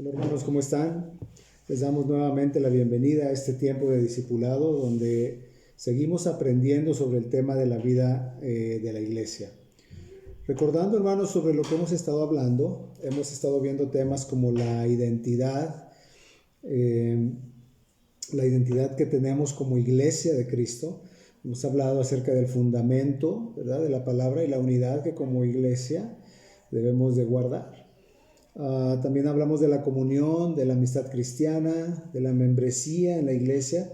Hola hermanos, ¿cómo están? Les damos nuevamente la bienvenida a este tiempo de discipulado donde seguimos aprendiendo sobre el tema de la vida de la iglesia. Recordando hermanos sobre lo que hemos estado hablando, hemos estado viendo temas como eh, la identidad que tenemos como iglesia de Cristo. Hemos hablado acerca del fundamento, ¿verdad?, de la palabra y la unidad que como iglesia debemos de guardar. También hablamos de la comunión, de la amistad cristiana, de la membresía en la iglesia.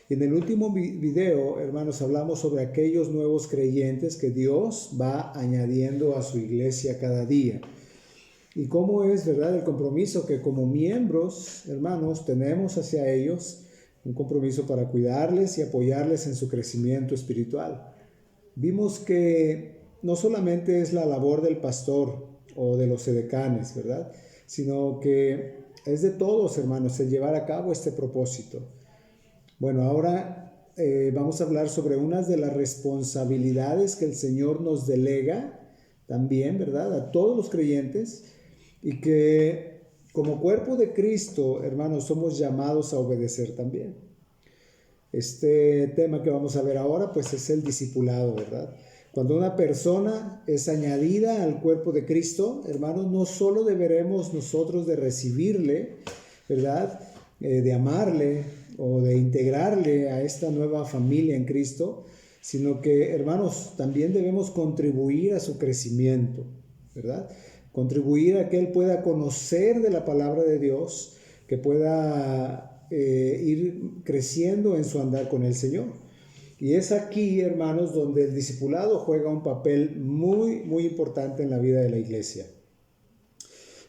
Y en el último video, hermanos, hablamos sobre aquellos nuevos creyentes que Dios va añadiendo a su iglesia cada día. Y cómo es, ¿verdad?, el compromiso que como miembros, hermanos, tenemos hacia ellos, un compromiso para cuidarles y apoyarles en su crecimiento espiritual. Vimos que no solamente es la labor del pastor o de los edecanes, ¿verdad?, sino que es de todos, hermanos, el llevar a cabo este propósito. Bueno, ahora vamos a hablar sobre unas de las responsabilidades que el Señor nos delega también, ¿verdad?, a todos los creyentes, y que como cuerpo de Cristo, hermanos, somos llamados a obedecer también. Este tema que vamos a ver ahora, pues es el discipulado, ¿verdad? Cuando una persona es añadida al cuerpo de Cristo, hermanos, no solo deberemos nosotros de recibirle, ¿verdad?, de amarle o de integrarle a esta nueva familia en Cristo, sino que, hermanos, también debemos contribuir a su crecimiento, ¿verdad? Contribuir a que Él pueda conocer de la palabra de Dios, que pueda ir creciendo en su andar con el Señor. Y es aquí, hermanos, donde el discipulado juega un papel muy, muy importante en la vida de la iglesia.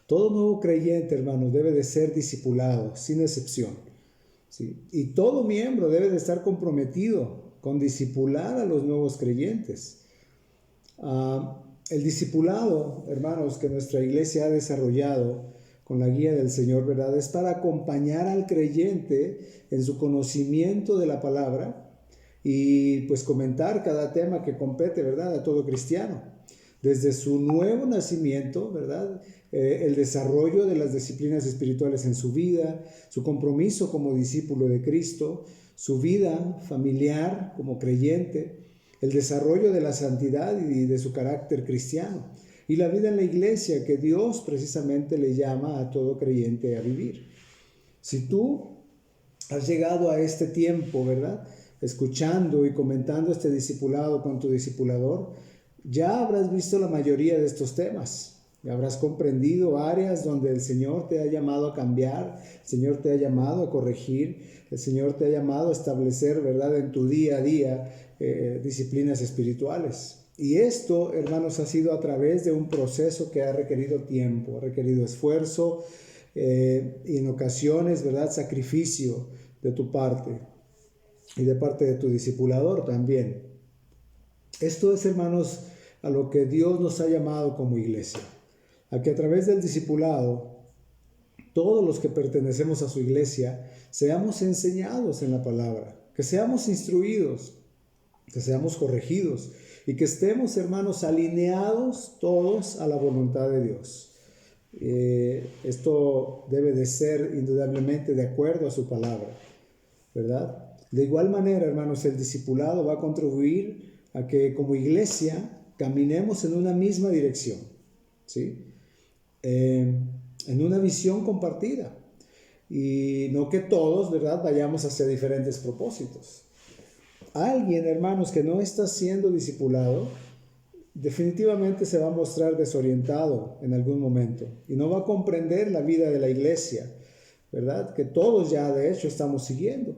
Todo nuevo creyente, hermanos, debe de ser discipulado, sin excepción, ¿sí? Y todo miembro debe de estar comprometido con discipular a los nuevos creyentes. El discipulado, hermanos, que nuestra iglesia ha desarrollado con la guía del Señor, ¿verdad?, es para acompañar al creyente en su conocimiento de la palabra y pues comentar cada tema que compete, ¿verdad?, a todo cristiano. Desde su nuevo nacimiento, ¿verdad?, el desarrollo de las disciplinas espirituales en su vida, su compromiso como discípulo de Cristo, su vida familiar como creyente, el desarrollo de la santidad y de su carácter cristiano, y la vida en la iglesia que Dios precisamente le llama a todo creyente a vivir. Si tú has llegado a este tiempo, ¿verdad?, escuchando y comentando este discipulado con tu discipulador, ya habrás visto la mayoría de estos temas. Ya habrás comprendido áreas donde el Señor te ha llamado a cambiar, el Señor te ha llamado a corregir, el Señor te ha llamado a establecer, ¿verdad?, en tu día a día disciplinas espirituales. Y esto, hermanos, ha sido a través de un proceso que ha requerido tiempo, ha requerido esfuerzo y en ocasiones, ¿verdad?, sacrificio de tu parte y de parte de tu discipulador también. Esto es, hermanos, a lo que Dios nos ha llamado como iglesia, a que a través del discipulado todos los que pertenecemos a su iglesia seamos enseñados en la palabra, que seamos instruidos, que seamos corregidos y que estemos, hermanos, alineados todos a la voluntad de Dios. Esto debe de ser indudablemente de acuerdo a su palabra, ¿verdad? De igual manera, hermanos, el discipulado va a contribuir a que como iglesia caminemos en una misma dirección, ¿sí? En una visión compartida. Y no que todos, ¿verdad?, vayamos hacia diferentes propósitos. Alguien, hermanos, que no está siendo discipulado, definitivamente se va a mostrar desorientado en algún momento y no va a comprender la vida de la iglesia, ¿verdad?, que todos ya de hecho estamos siguiendo.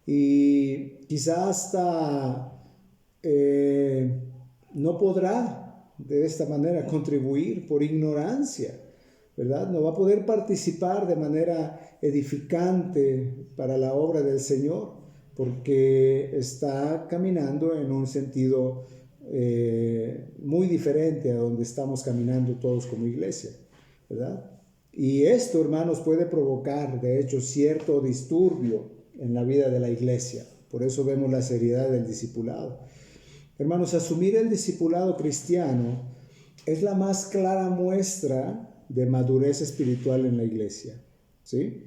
Y quizás hasta no podrá de esta manera contribuir por ignorancia, ¿verdad? No va a poder participar de manera edificante para la obra del Señor porque está caminando en un sentido muy diferente a donde estamos caminando todos como iglesia, ¿verdad? Y esto, hermanos, puede provocar, de hecho, cierto disturbio en la vida de la iglesia. Por eso vemos la seriedad del discipulado. Hermanos, asumir el discipulado cristiano es la más clara muestra de madurez espiritual en la iglesia. ¿sí?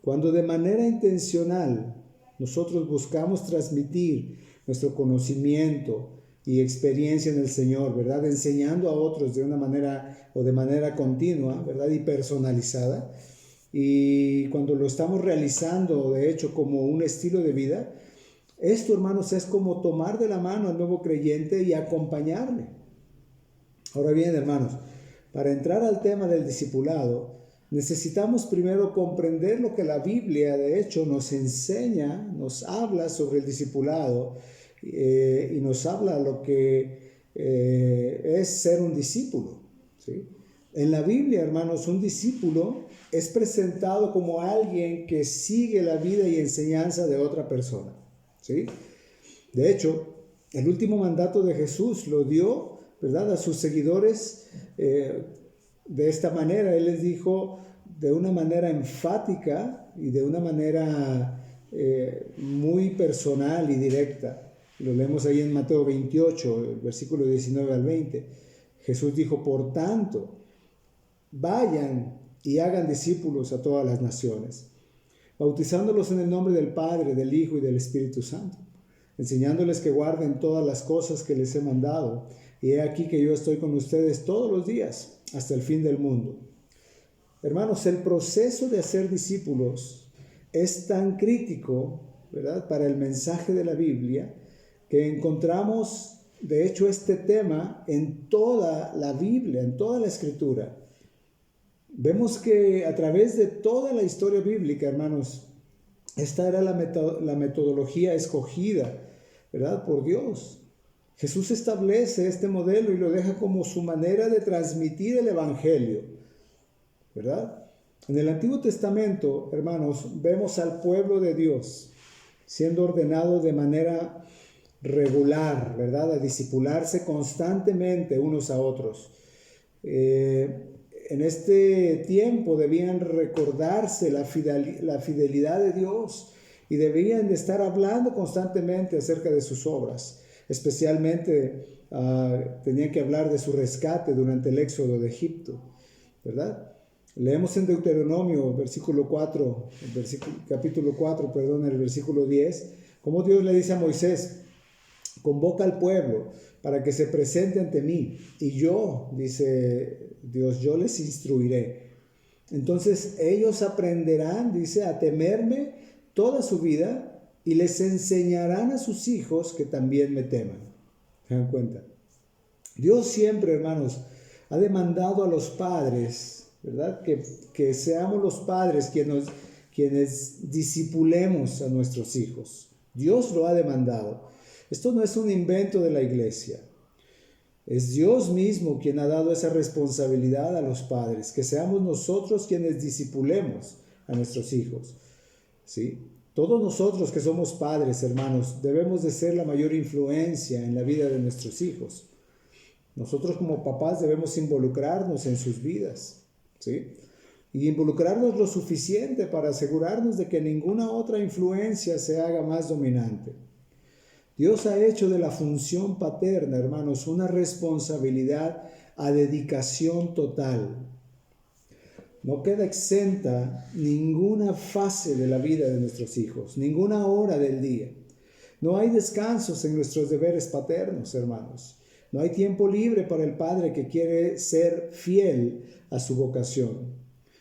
Cuando de manera intencional nosotros buscamos transmitir nuestro conocimiento y experiencia en el Señor, ¿verdad? Enseñando a otros de una manera o de manera continua, ¿verdad? Y personalizada. Y cuando lo estamos realizando, de hecho, como un estilo de vida, esto, hermanos, es como tomar de la mano al nuevo creyente y acompañarle. Ahora bien, hermanos, para entrar al tema del discipulado, necesitamos primero comprender lo que la Biblia, de hecho, nos enseña, nos habla sobre el discipulado y nos habla lo que es ser un discípulo, ¿sí? En la Biblia, hermanos, un discípulo es presentado como alguien que sigue la vida y enseñanza de otra persona, ¿sí? De hecho, el último mandato de Jesús lo dio, ¿verdad?, a sus seguidores de esta manera. Él les dijo de una manera enfática y de una manera muy personal y directa. Lo leemos ahí en Mateo 28, versículo 19 al 20. Jesús dijo, por tanto, vayan y hagan discípulos a todas las naciones, bautizándolos en el nombre del Padre, del Hijo y del Espíritu Santo, enseñándoles que guarden todas las cosas que les he mandado. Y he aquí que yo estoy con ustedes todos los días, hasta el fin del mundo. Hermanos, el proceso de hacer discípulos es tan crítico, ¿verdad?, para el mensaje de la Biblia, que encontramos, de hecho, este tema en toda la Biblia, en toda la Escritura. Vemos que a través de toda la historia bíblica, hermanos, esta era la metodología escogida, ¿verdad?, por Dios. Jesús establece este modelo y lo deja como su manera de transmitir el Evangelio, ¿verdad? En el Antiguo Testamento, hermanos, vemos al pueblo de Dios siendo ordenado de manera regular, ¿verdad?, a discipularse constantemente unos a otros. En este tiempo debían recordarse la fidelidad de Dios y debían de estar hablando constantemente acerca de sus obras. Especialmente tenían que hablar de su rescate durante el éxodo de Egipto, ¿verdad? Leemos en Deuteronomio, capítulo 4, el versículo 10, como Dios le dice a Moisés, convoca al pueblo para que se presente ante mí, y yo, dice Dios, yo les instruiré. Entonces ellos aprenderán, dice, a temerme toda su vida, y les enseñarán a sus hijos que también me teman. ¿Se dan cuenta? Dios siempre, hermanos, ha demandado a los padres, ¿verdad?, que seamos los padres quienes discipulemos a nuestros hijos. Dios lo ha demandado. Esto no es un invento de la iglesia. Es Dios mismo quien ha dado esa responsabilidad a los padres, que seamos nosotros quienes discipulemos a nuestros hijos, ¿sí? Todos nosotros que somos padres, hermanos, debemos de ser la mayor influencia en la vida de nuestros hijos. Nosotros como papás debemos involucrarnos en sus vidas, ¿sí? Y involucrarnos lo suficiente para asegurarnos de que ninguna otra influencia se haga más dominante. Dios ha hecho de la función paterna, hermanos, una responsabilidad a dedicación total. No queda exenta ninguna fase de la vida de nuestros hijos, ninguna hora del día. No hay descansos en nuestros deberes paternos, hermanos. No hay tiempo libre para el padre que quiere ser fiel a su vocación.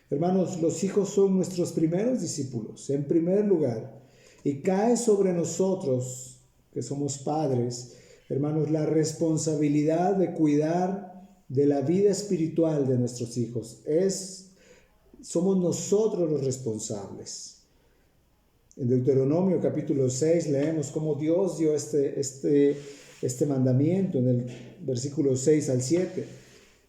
Hermanos, los hijos son nuestros primeros discípulos, en primer lugar. Y cae sobre nosotros, que somos padres, hermanos, la responsabilidad de cuidar de la vida espiritual de nuestros hijos. Somos nosotros los responsables. En Deuteronomio capítulo 6 leemos cómo Dios dio este mandamiento en el versículo 6 al 7.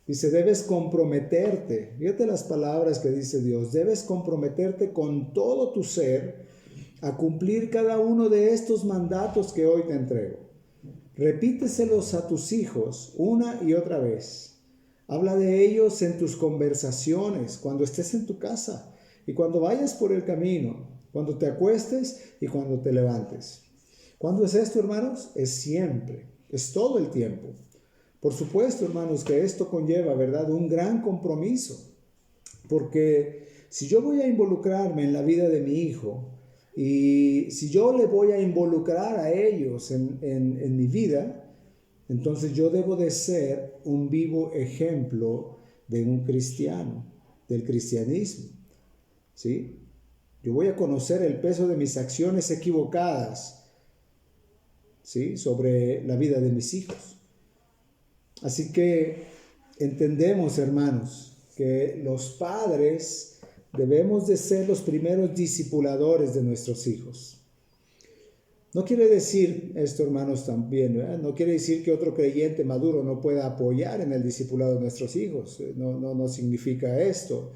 Dice, debes comprometerte, fíjate las palabras que dice Dios, debes comprometerte con todo tu ser a cumplir cada uno de estos mandatos que hoy te entrego. Repíteselos a tus hijos una y otra vez. Habla de ellos en tus conversaciones, cuando estés en tu casa y cuando vayas por el camino, cuando te acuestes y cuando te levantes. ¿Cuándo es esto, hermanos? Es siempre, es todo el tiempo. Por supuesto, hermanos, que esto conlleva, ¿verdad?, un gran compromiso, porque Si yo voy a involucrarme en la vida de mi hijo y si yo le voy a involucrar a ellos en mi vida, entonces yo debo de ser un vivo ejemplo de un cristiano, del cristianismo, ¿sí? Yo voy a conocer el peso de mis acciones equivocadas, ¿sí?, sobre la vida de mis hijos. Así que entendemos, hermanos, que los padres debemos de ser los primeros discipuladores de nuestros hijos. No quiere decir esto, hermanos, también, ¿verdad? No quiere decir que otro creyente maduro no pueda apoyar en el discipulado de nuestros hijos. No significa esto,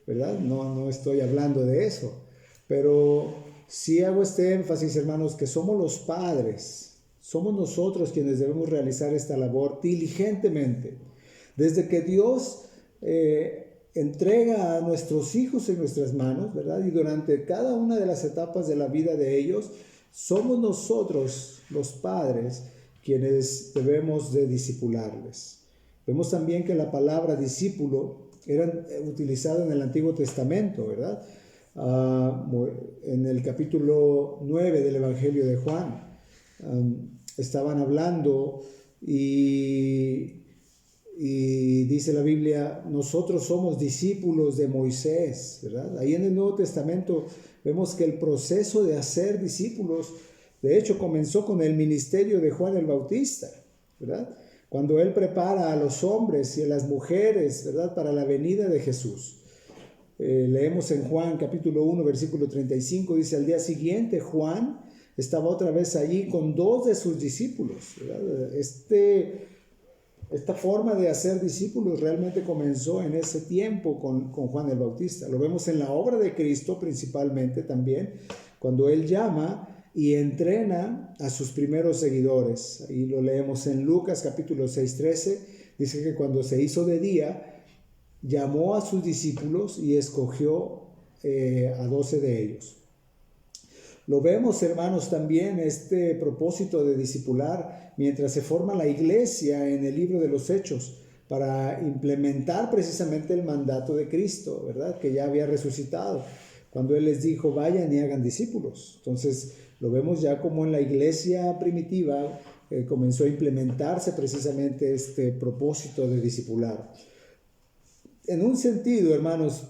¿verdad? No estoy hablando de eso. Pero sí hago este énfasis, hermanos, que somos los padres, somos nosotros quienes debemos realizar esta labor diligentemente. Desde que Dios entrega a nuestros hijos en nuestras manos, ¿verdad? Y durante cada una de las etapas de la vida de ellos, somos nosotros, los padres, quienes debemos de discipularles. Vemos también que la palabra discípulo era utilizada en el Antiguo Testamento, ¿verdad? En el capítulo 9 del Evangelio de Juan, estaban hablando y dice la Biblia, nosotros somos discípulos de Moisés, ¿verdad? Ahí en el Nuevo Testamento vemos que el proceso de hacer discípulos, de hecho, comenzó con el ministerio de Juan el Bautista, ¿verdad? Cuando él prepara a los hombres y a las mujeres, ¿verdad?, para la venida de Jesús. Leemos en Juan capítulo 1, versículo 35, dice, al día siguiente Juan estaba otra vez allí con 2 de sus discípulos, ¿verdad? Esta forma de hacer discípulos realmente comenzó en ese tiempo con Juan el Bautista. Lo vemos en la obra de Cristo principalmente también, cuando Él llama y entrena a sus primeros seguidores. Ahí lo leemos en Lucas capítulo 6:13. Dice que cuando se hizo de día, llamó a sus discípulos y escogió a 12 de ellos. Lo vemos, hermanos, también este propósito de discipular mientras se forma la iglesia en el libro de los Hechos para implementar precisamente el mandato de Cristo, ¿verdad?, que ya había resucitado, cuando Él les dijo, vayan y hagan discípulos. Entonces, lo vemos ya como en la iglesia primitiva comenzó a implementarse precisamente este propósito de discipular. En un sentido, hermanos,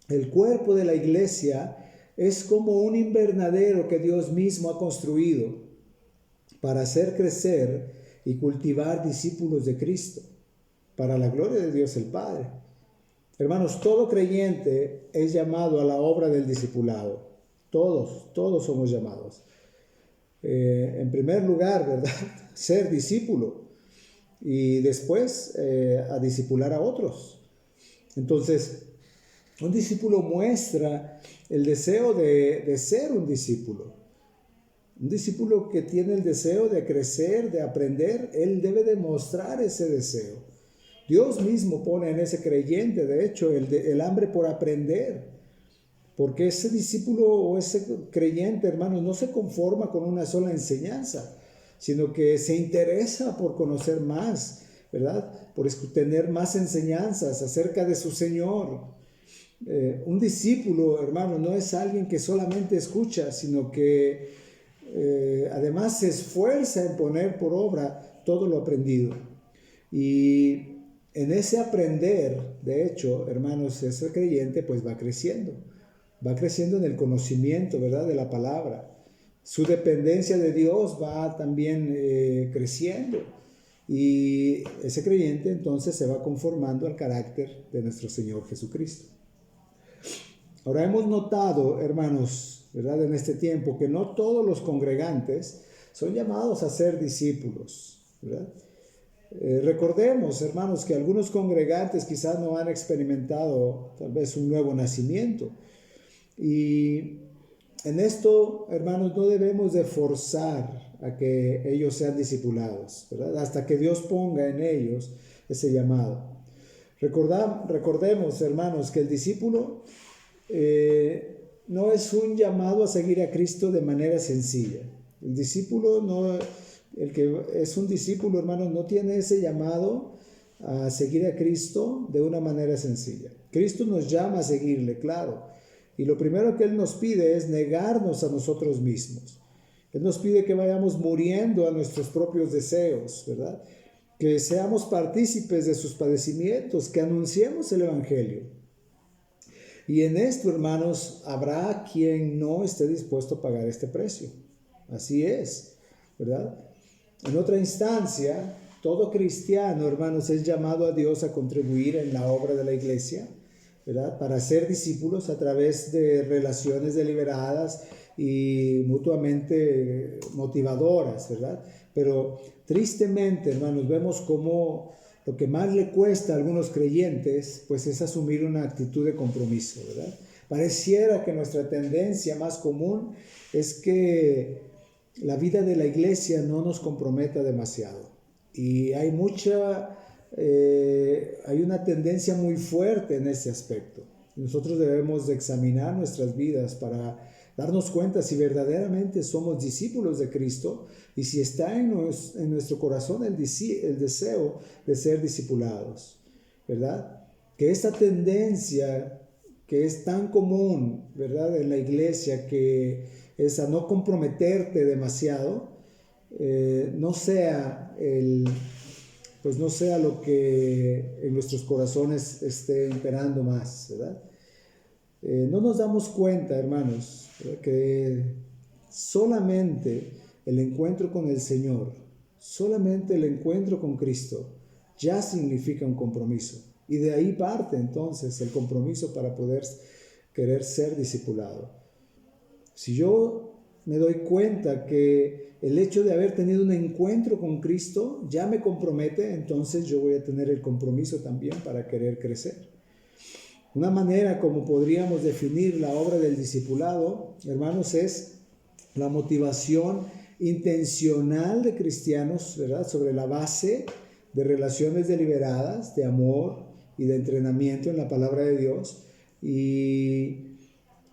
el cuerpo de la iglesia es como un invernadero que Dios mismo ha construido para hacer crecer y cultivar discípulos de Cristo, para la gloria de Dios el Padre. Hermanos, todo creyente es llamado a la obra del discipulado. Todos somos llamados. En primer lugar, ¿verdad?, ser discípulo y después a discipular a otros. Entonces, un discípulo muestra el deseo de ser un discípulo. Un discípulo que tiene el deseo de crecer, de aprender, él debe demostrar ese deseo. Dios mismo pone en ese creyente, de hecho, el hambre por aprender. Porque ese discípulo o ese creyente, hermanos, no se conforma con una sola enseñanza, sino que se interesa por conocer más, ¿verdad? Por tener más enseñanzas acerca de su Señor. Un discípulo, hermano, no es alguien que solamente escucha, sino que además se esfuerza en poner por obra todo lo aprendido. Y en ese aprender, de hecho, hermanos, ese creyente pues va creciendo en el conocimiento, ¿verdad?, de la palabra. Su dependencia de Dios va también creciendo. Y ese creyente entonces se va conformando al carácter de nuestro Señor Jesucristo. Ahora hemos notado, hermanos, ¿verdad?, en este tiempo que no todos los congregantes son llamados a ser discípulos, ¿verdad? Recordemos, hermanos, que algunos congregantes quizás no han experimentado tal vez un nuevo nacimiento. Y en esto, hermanos, no debemos de forzar a que ellos sean discipulados, ¿verdad?, hasta que Dios ponga en ellos ese llamado. Recordemos, hermanos, que el discípulo no es un llamado a seguir a Cristo de manera sencilla. El discípulo el que es un discípulo, hermanos, no tiene ese llamado a seguir a Cristo de una manera sencilla. Cristo nos llama a seguirle, claro. Y lo primero que Él nos pide es negarnos a nosotros mismos. Él nos pide que vayamos muriendo a nuestros propios deseos, ¿verdad? Que seamos partícipes de sus padecimientos, que anunciemos el Evangelio. Y en esto, hermanos, habrá quien no esté dispuesto a pagar este precio. Así es, ¿verdad? En otra instancia, todo cristiano, hermanos, es llamado a Dios a contribuir en la obra de la iglesia, ¿verdad? Para ser discípulos a través de relaciones deliberadas y mutuamente motivadoras, ¿verdad? Pero tristemente, hermanos, vemos cómo lo que más le cuesta a algunos creyentes, pues es asumir una actitud de compromiso, ¿verdad? Pareciera que nuestra tendencia más común es que la vida de la iglesia no nos comprometa demasiado. Y hay una tendencia muy fuerte en ese aspecto. Nosotros debemos de examinar nuestras vidas para darnos cuenta si verdaderamente somos discípulos de Cristo y si está en nuestro corazón el deseo de ser discipulados, ¿verdad? Que esta tendencia que es tan común, ¿verdad?, en la iglesia, que es a no comprometerte demasiado, no sea lo que en nuestros corazones esté imperando más, ¿verdad? No nos damos cuenta, hermanos, que solamente el encuentro con el Señor, solamente el encuentro con Cristo, ya significa un compromiso. Y de ahí parte entonces el compromiso para poder querer ser discipulado. Si yo me doy cuenta que el hecho de haber tenido un encuentro con Cristo ya me compromete, entonces yo voy a tener el compromiso también para querer crecer. Una manera como podríamos definir la obra del discipulado, hermanos, es la motivación intencional de cristianos, ¿verdad?, sobre la base de relaciones deliberadas, de amor y de entrenamiento en la palabra de Dios. Y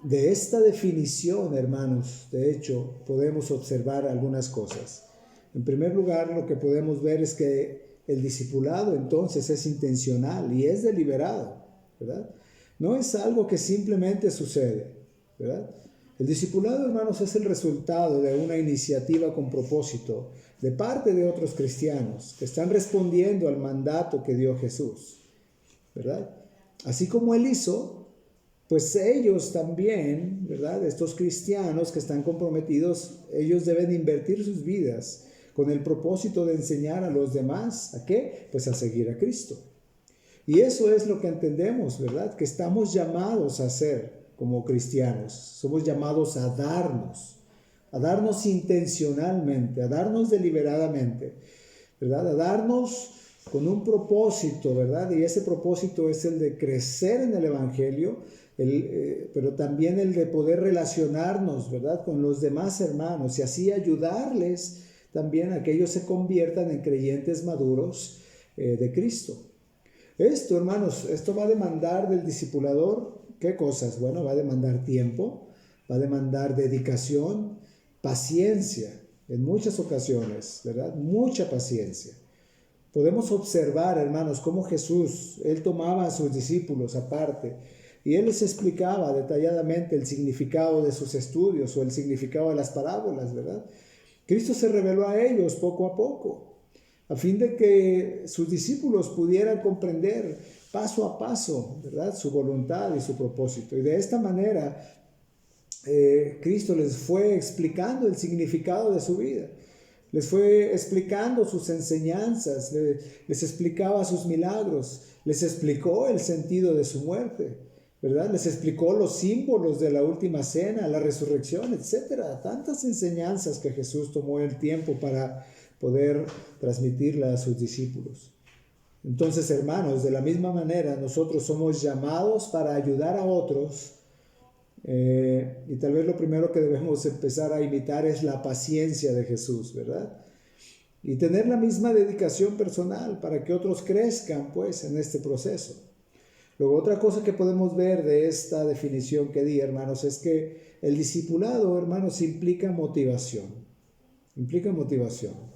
de esta definición, hermanos, de hecho, podemos observar algunas cosas. En primer lugar, lo que podemos ver es que el discipulado entonces es intencional y es deliberado, ¿verdad? No es algo que simplemente sucede, ¿verdad? El discipulado, hermanos, es el resultado de una iniciativa con propósito de parte de otros cristianos que están respondiendo al mandato que dio Jesús, ¿verdad? Así como Él hizo, pues ellos también, ¿verdad? Estos cristianos que están comprometidos, ellos deben invertir sus vidas con el propósito de enseñar a los demás, ¿a qué? Pues a seguir a Cristo. Y eso es lo que entendemos, ¿verdad? Que estamos llamados a hacer como cristianos. Somos llamados a darnos intencionalmente, a darnos deliberadamente, ¿verdad? A darnos con un propósito, ¿verdad? Y ese propósito es el de crecer en el Evangelio, pero también el de poder relacionarnos, ¿verdad?, con los demás hermanos y así ayudarles también a que ellos se conviertan en creyentes maduros de Cristo. Esto, hermanos, esto va a demandar del discipulador, ¿qué cosas? Bueno, va a demandar tiempo, va a demandar dedicación, paciencia, en muchas ocasiones, ¿verdad? Mucha paciencia. Podemos observar, hermanos, cómo Jesús, Él tomaba a sus discípulos aparte y Él les explicaba detalladamente el significado de sus estudios o el significado de las parábolas, ¿verdad? Cristo se reveló a ellos poco a poco, a fin de que sus discípulos pudieran comprender paso a paso, ¿verdad?, su voluntad y su propósito. Y de esta manera, Cristo les fue explicando el significado de su vida. Les fue explicando sus enseñanzas, les explicaba sus milagros, les explicó el sentido de su muerte, ¿verdad? Les explicó los símbolos de la última cena, la resurrección, etcétera. Tantas enseñanzas que Jesús tomó el tiempo para poder transmitirla a sus discípulos. Entonces, hermanos, de la misma manera, nosotros somos llamados para ayudar a otros, y tal vez lo primero que debemos empezar a imitar es la paciencia de Jesús, ¿verdad? Y tener la misma dedicación personal para que otros crezcan, pues, en este proceso. Luego, otra cosa que podemos ver de esta definición que di, hermanos, es que el discipulado, hermanos, implica motivación. Implica motivación.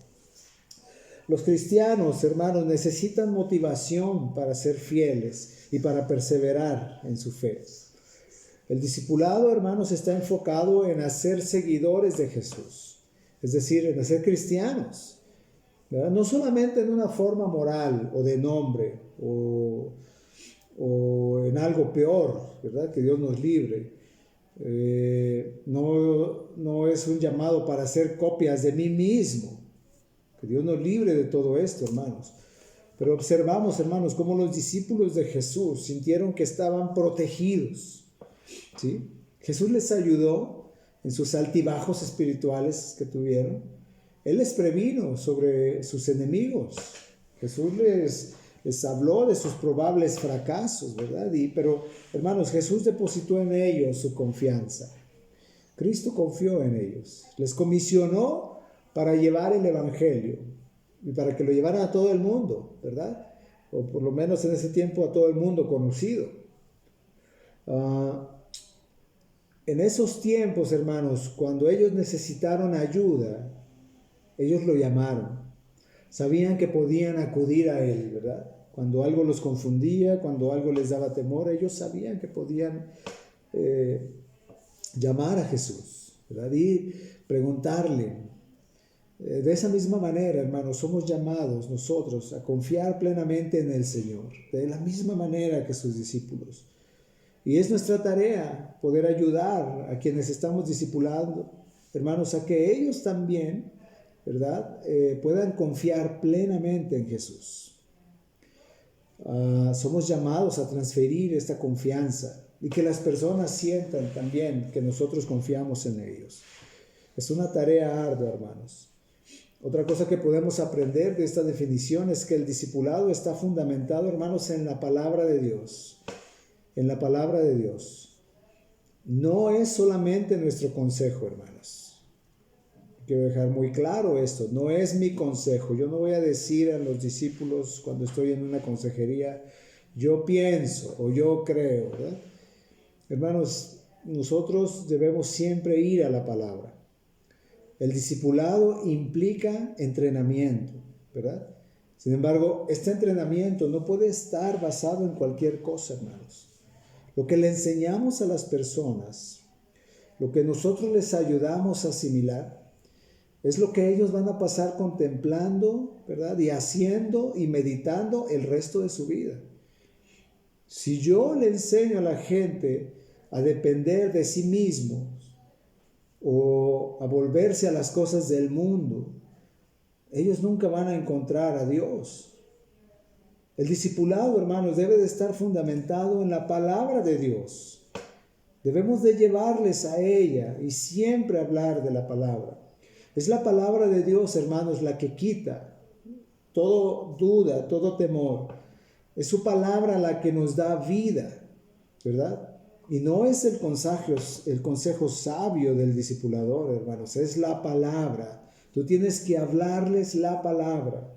Los cristianos, hermanos, necesitan motivación para ser fieles y para perseverar en su fe. El discipulado, hermanos, está enfocado en hacer seguidores de Jesús, es decir, en hacer cristianos, ¿verdad? No solamente en una forma moral o de nombre o en algo peor, ¿verdad? Que Dios nos libre. No es un llamado para hacer copias de mí mismo. Que Dios nos libre de todo esto, hermanos. Pero observamos, hermanos, cómo los discípulos de Jesús sintieron que estaban protegidos, ¿sí? Jesús les ayudó en sus altibajos espirituales que tuvieron. Él les previno sobre sus enemigos. Jesús les habló de sus probables fracasos, ¿verdad? Pero, hermanos, Jesús depositó en ellos su confianza. Cristo confió en ellos. Les comisionó para llevar el evangelio y para que lo llevaran a todo el mundo, ¿verdad? O por lo menos en ese tiempo a todo el mundo conocido. En esos tiempos, hermanos, cuando ellos necesitaron ayuda, ellos lo llamaron. Sabían que podían acudir a Él, ¿verdad? Cuando algo los confundía, cuando algo les daba temor, ellos sabían que podían llamar a Jesús, ¿verdad? Y preguntarle. De esa misma manera, hermanos, somos llamados nosotros a confiar plenamente en el Señor, de la misma manera que sus discípulos. Y es nuestra tarea poder ayudar a quienes estamos discipulando, hermanos, a que ellos también, ¿verdad?, puedan confiar plenamente en Jesús. Somos llamados a transferir esta confianza y que las personas sientan también que nosotros confiamos en ellos. Es una tarea ardua, hermanos. Otra cosa que podemos aprender de esta definición es que el discipulado está fundamentado, hermanos, en la palabra de Dios. En la palabra de Dios. No es solamente nuestro consejo, hermanos. Quiero dejar muy claro esto. No es mi consejo. Yo no voy a decir a los discípulos cuando estoy en una consejería, yo pienso o yo creo, ¿verdad? Hermanos, nosotros debemos siempre ir a la palabra. El discipulado implica entrenamiento, ¿verdad? Sin embargo, este entrenamiento no puede estar basado en cualquier cosa, hermanos. Lo que le enseñamos a las personas, lo que nosotros les ayudamos a asimilar, es lo que ellos van a pasar contemplando, ¿verdad? Y haciendo y meditando el resto de su vida. Si yo le enseño a la gente a depender de sí mismos, o a volverse a las cosas del mundo, ellos nunca van a encontrar a Dios. El discipulado, hermanos, debe de estar fundamentado en la palabra de Dios. Debemos de llevarles a ella y siempre hablar de la palabra. Es la palabra de Dios, hermanos, la que quita toda duda, todo temor. Es su palabra la que nos da vida, ¿verdad? Y no es el consejo sabio del discipulador, hermanos, es la palabra. Tú tienes que hablarles la palabra.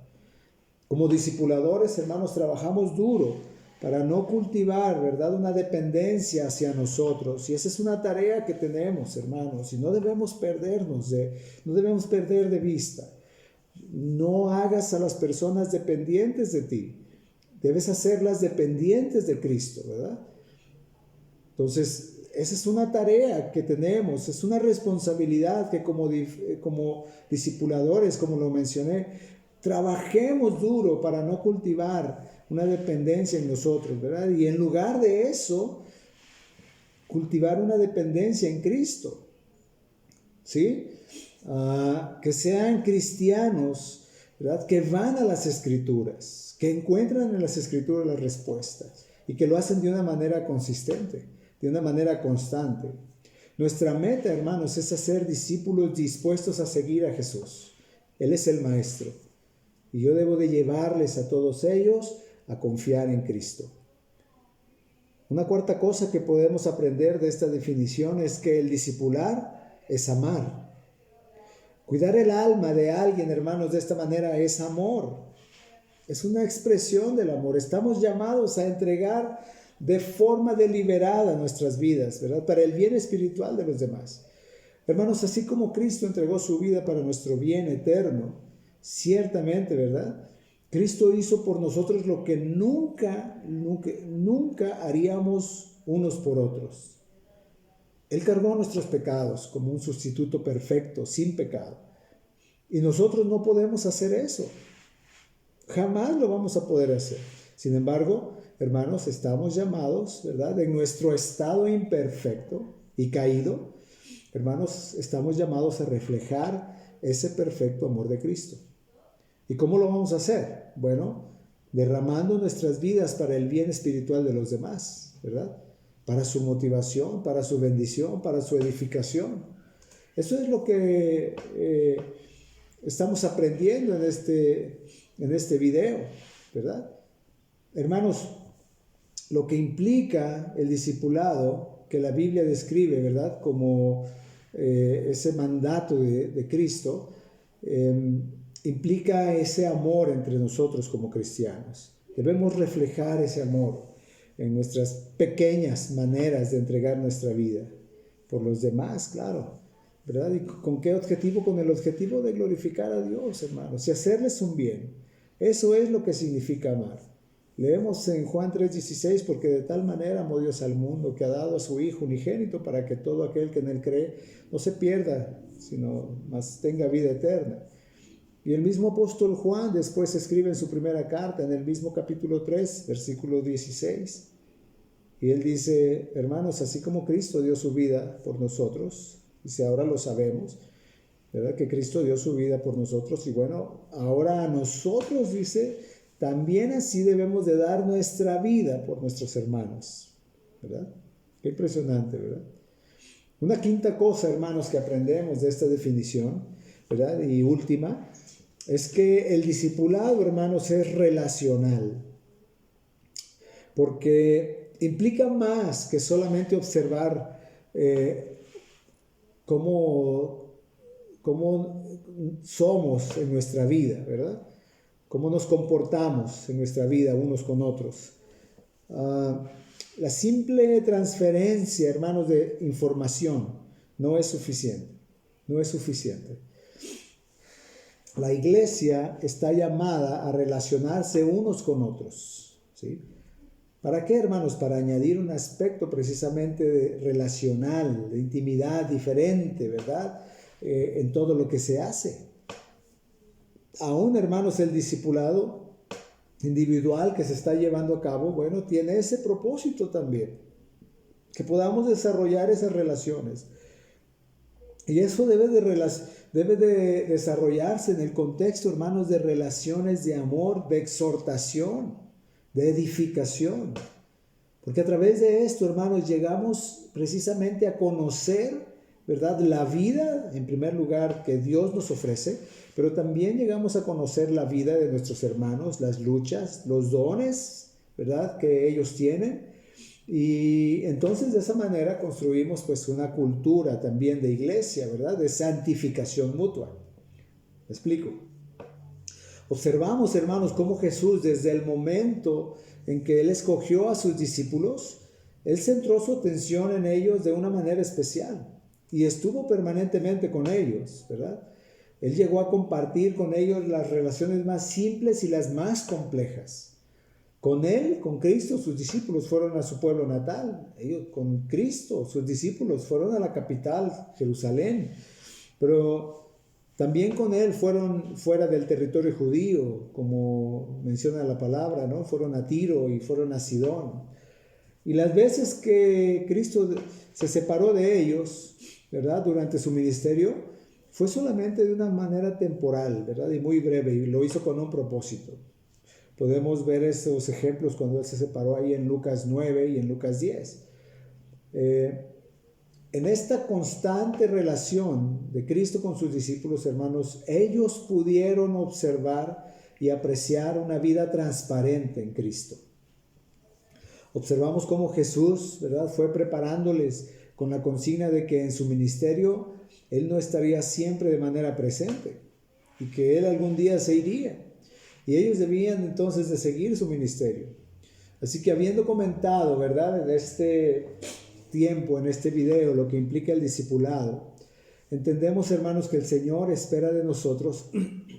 Como discipuladores, hermanos, trabajamos duro para no cultivar, ¿verdad?, una dependencia hacia nosotros. Y esa es una tarea que tenemos, hermanos, y no debemos perder de vista. No hagas a las personas dependientes de ti. Debes hacerlas dependientes de Cristo, ¿verdad? Entonces, esa es una tarea que tenemos, es una responsabilidad que como discipuladores, como lo mencioné, trabajemos duro para no cultivar una dependencia en nosotros, ¿verdad? Y en lugar de eso, cultivar una dependencia en Cristo, ¿sí? Que sean cristianos, ¿verdad?, que van a las Escrituras, que encuentran en las Escrituras las respuestas y que lo hacen de una manera consistente, de una manera constante. Nuestra meta, hermanos, es hacer discípulos dispuestos a seguir a Jesús. Él es el Maestro. Y yo debo de llevarles a todos ellos a confiar en Cristo. Una cuarta cosa que podemos aprender de esta definición es que el discipular es amar. Cuidar el alma de alguien, hermanos, de esta manera es amor. Es una expresión del amor. Estamos llamados a entregar de forma deliberada nuestras vidas, ¿verdad?, para el bien espiritual de los demás. Hermanos, así como Cristo entregó su vida para nuestro bien eterno, ciertamente, ¿verdad? Cristo hizo por nosotros lo que nunca haríamos unos por otros. Él cargó nuestros pecados como un sustituto perfecto, sin pecado. Y nosotros no podemos hacer eso. Jamás lo vamos a poder hacer. Sin embargo, hermanos, estamos llamados, ¿verdad? En nuestro estado imperfecto y caído, hermanos, estamos llamados a reflejar ese perfecto amor de Cristo. ¿Y cómo lo vamos a hacer? Bueno, derramando nuestras vidas para el bien espiritual de los demás, ¿verdad? Para su motivación, para su bendición, para su edificación. Eso es lo que estamos aprendiendo en este video, ¿verdad? Hermanos, lo que implica el discipulado que la Biblia describe, ¿verdad? Como ese mandato de Cristo, implica ese amor entre nosotros como cristianos. Debemos reflejar ese amor en nuestras pequeñas maneras de entregar nuestra vida por los demás, claro, ¿verdad? ¿Y con qué objetivo? Con el objetivo de glorificar a Dios, hermanos, y hacerles un bien. Eso es lo que significa amar. Leemos en Juan 3:16, porque de tal manera amó Dios al mundo, que ha dado a su Hijo unigénito, para que todo aquel que en él cree no se pierda, sino más tenga vida eterna. Y el mismo apóstol Juan después escribe en su primera carta, en el mismo capítulo 3, versículo 16, y él dice: hermanos, así como Cristo dio su vida por nosotros, dice, ahora lo sabemos, ¿verdad? Que Cristo dio su vida por nosotros, y bueno, ahora a nosotros, dice, también así debemos de dar nuestra vida por nuestros hermanos, ¿verdad? Qué impresionante, ¿verdad? Una quinta cosa, hermanos, que aprendemos de esta definición, ¿verdad? Y última, es que el discipulado, hermanos, es relacional, porque implica más que solamente observar cómo somos en nuestra vida, ¿verdad? Cómo nos comportamos en nuestra vida unos con otros. La simple transferencia, hermanos, de información no es suficiente. No es suficiente. La iglesia está llamada a relacionarse unos con otros, ¿sí? ¿Para qué, hermanos? Para añadir un aspecto precisamente relacional, de intimidad diferente, ¿verdad? En todo lo que se hace. Aún, hermanos, el discipulado individual que se está llevando a cabo, bueno, tiene ese propósito también, que podamos desarrollar esas relaciones. Y eso debe de desarrollarse en el contexto, hermanos, de relaciones de amor, de exhortación, de edificación. Porque a través de esto, hermanos, llegamos precisamente a conocer, ¿verdad?, la vida, en primer lugar, que Dios nos ofrece, pero también llegamos a conocer la vida de nuestros hermanos, las luchas, los dones, ¿verdad?, que ellos tienen. Y entonces de esa manera construimos pues una cultura también de iglesia, ¿verdad?, de santificación mutua. ¿Me explico? Observamos, hermanos, cómo Jesús, desde el momento en que Él escogió a sus discípulos, Él centró su atención en ellos de una manera especial y estuvo permanentemente con ellos, ¿verdad? Él llegó a compartir con ellos las relaciones más simples y las más complejas. Con Él, con Cristo, sus discípulos fueron a su pueblo natal. Ellos, con Cristo, sus discípulos fueron a la capital, Jerusalén. Pero también con Él fueron fuera del territorio judío, como menciona la palabra, ¿no? Fueron a Tiro y fueron a Sidón. Y las veces que Cristo se separó de ellos, ¿verdad?, durante su ministerio, fue solamente de una manera temporal, ¿verdad?, y muy breve, y lo hizo con un propósito. Podemos ver esos ejemplos cuando Él se separó ahí en Lucas 9 y en Lucas 10. En esta constante relación de Cristo con sus discípulos, hermanos, ellos pudieron observar y apreciar una vida transparente en Cristo. Observamos cómo Jesús, ¿verdad?, fue preparándoles con la consigna de que en su ministerio Él no estaría siempre de manera presente y que Él algún día se iría. Y ellos debían entonces de seguir su ministerio. Así que habiendo comentado, ¿verdad?, en este tiempo, en este video, lo que implica el discipulado, Entendemos, hermanos, que el Señor espera de nosotros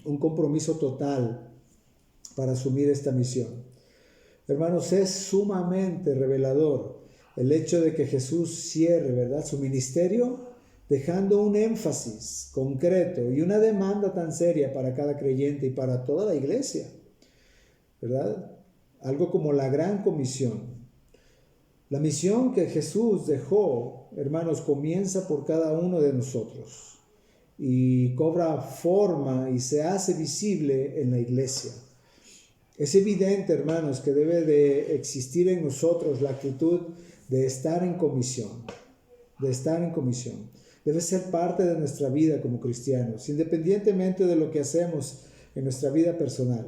un compromiso total para asumir esta misión. Hermanos, es sumamente revelador el hecho de que Jesús cierre, ¿verdad?, su ministerio, dejando un énfasis concreto y una demanda tan seria para cada creyente y para toda la iglesia, ¿verdad? Algo como la gran comisión. La misión que Jesús dejó, hermanos, comienza por cada uno de nosotros y cobra forma y se hace visible en la iglesia. Es evidente, hermanos, que debe de existir en nosotros la actitud de estar en comisión, Debe ser parte de nuestra vida como cristianos, independientemente de lo que hacemos en nuestra vida personal.